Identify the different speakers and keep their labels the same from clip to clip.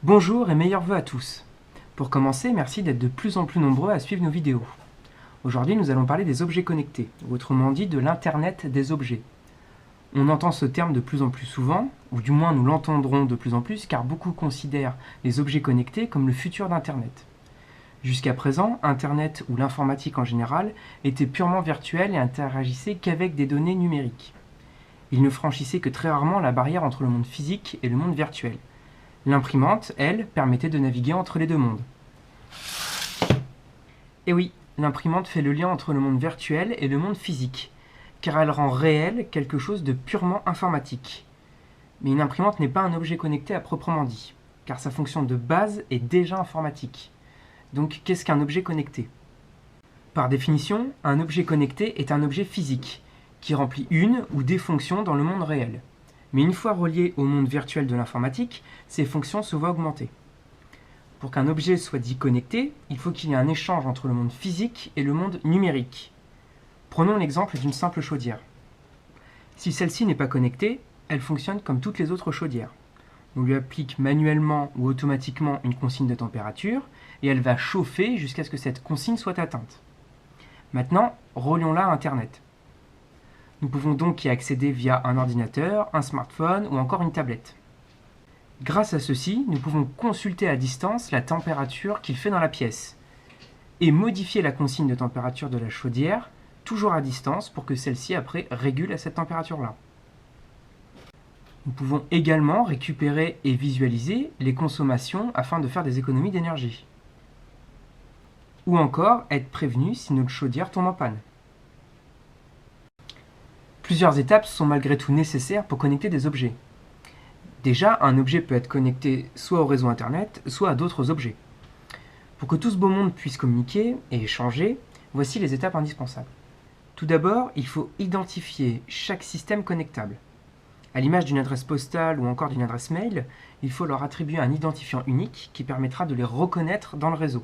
Speaker 1: Bonjour et meilleurs vœux à tous. Pour commencer, merci d'être de plus en plus nombreux à suivre nos vidéos. Aujourd'hui, nous allons parler des objets connectés, ou autrement dit de l'Internet des objets. On entend ce terme de plus en plus souvent, ou du moins nous l'entendrons de plus en plus, car beaucoup considèrent les objets connectés comme le futur d'Internet. Jusqu'à présent, Internet ou l'informatique en général était purement virtuel et interagissait qu'avec des données numériques. Il ne franchissait que très rarement la barrière entre le monde physique et le monde virtuel. L'imprimante, elle, permettait de naviguer entre les deux mondes. Et oui, l'imprimante fait le lien entre le monde virtuel et le monde physique, car elle rend réel quelque chose de purement informatique. Mais une imprimante n'est pas un objet connecté à proprement dit, car sa fonction de base est déjà informatique. Donc qu'est-ce qu'un objet connecté ? Par définition, un objet connecté est un objet physique, qui remplit une ou des fonctions dans le monde réel. Mais une fois relié au monde virtuel de l'informatique, ces fonctions se voient augmenter. Pour qu'un objet soit dit connecté, il faut qu'il y ait un échange entre le monde physique et le monde numérique. Prenons l'exemple d'une simple chaudière. Si celle-ci n'est pas connectée, elle fonctionne comme toutes les autres chaudières. On lui applique manuellement ou automatiquement une consigne de température et elle va chauffer jusqu'à ce que cette consigne soit atteinte. Maintenant, relions-la à Internet. Nous pouvons donc y accéder via un ordinateur, un smartphone ou encore une tablette. Grâce à ceci, nous pouvons consulter à distance la température qu'il fait dans la pièce et modifier la consigne de température de la chaudière, toujours à distance, pour que celle-ci après régule à cette température-là. Nous pouvons également récupérer et visualiser les consommations afin de faire des économies d'énergie. Ou encore être prévenu si notre chaudière tombe en panne. Plusieurs étapes sont malgré tout nécessaires pour connecter des objets. Déjà, un objet peut être connecté soit au réseau Internet, soit à d'autres objets. Pour que tout ce beau monde puisse communiquer et échanger, voici les étapes indispensables. Tout d'abord, il faut identifier chaque système connectable. À l'image d'une adresse postale ou encore d'une adresse mail, il faut leur attribuer un identifiant unique qui permettra de les reconnaître dans le réseau.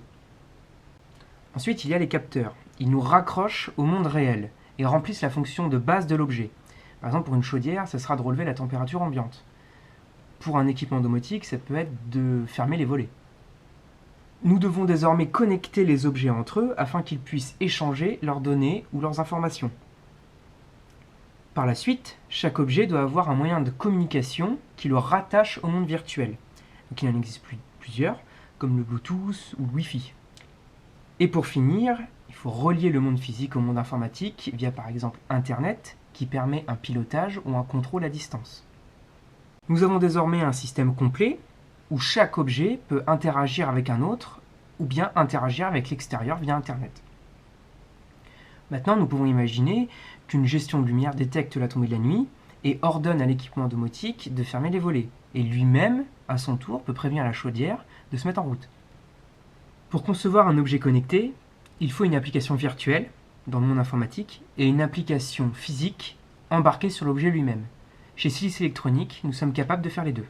Speaker 1: Ensuite, il y a les capteurs. Ils nous raccrochent au monde réel et remplissent la fonction de base de l'objet. Par exemple, pour une chaudière, ce sera de relever la température ambiante. Pour un équipement domotique, ça peut être de fermer les volets. Nous devons désormais connecter les objets entre eux afin qu'ils puissent échanger leurs données ou leurs informations. Par la suite, chaque objet doit avoir un moyen de communication qui le rattache au monde virtuel. Donc il en existe plusieurs, comme le Bluetooth ou le Wi-Fi. Et pour finir, il faut relier le monde physique au monde informatique via par exemple Internet, qui permet un pilotage ou un contrôle à distance. Nous avons désormais un système complet où chaque objet peut interagir avec un autre ou bien interagir avec l'extérieur via Internet. Maintenant, nous pouvons imaginer qu'une gestion de lumière détecte la tombée de la nuit et ordonne à l'équipement domotique de fermer les volets. Et lui-même, à son tour, peut prévenir la chaudière de se mettre en route. Pour concevoir un objet connecté, il faut une application virtuelle dans le monde informatique et une application physique embarquée sur l'objet lui-même. Chez Silice Electronics, nous sommes capables de faire les deux.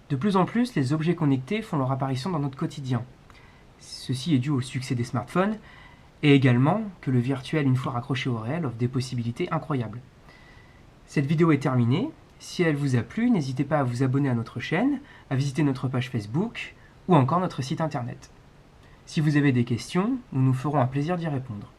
Speaker 1: De plus en plus, les objets connectés font leur apparition dans notre quotidien. Ceci est dû au succès des smartphones et également que le virtuel, une fois raccroché au réel, offre des possibilités incroyables. Cette vidéo est terminée. Si elle vous a plu, n'hésitez pas à vous abonner à notre chaîne, à visiter notre page Facebook ou encore notre site internet. Si vous avez des questions, nous nous ferons un plaisir d'y répondre.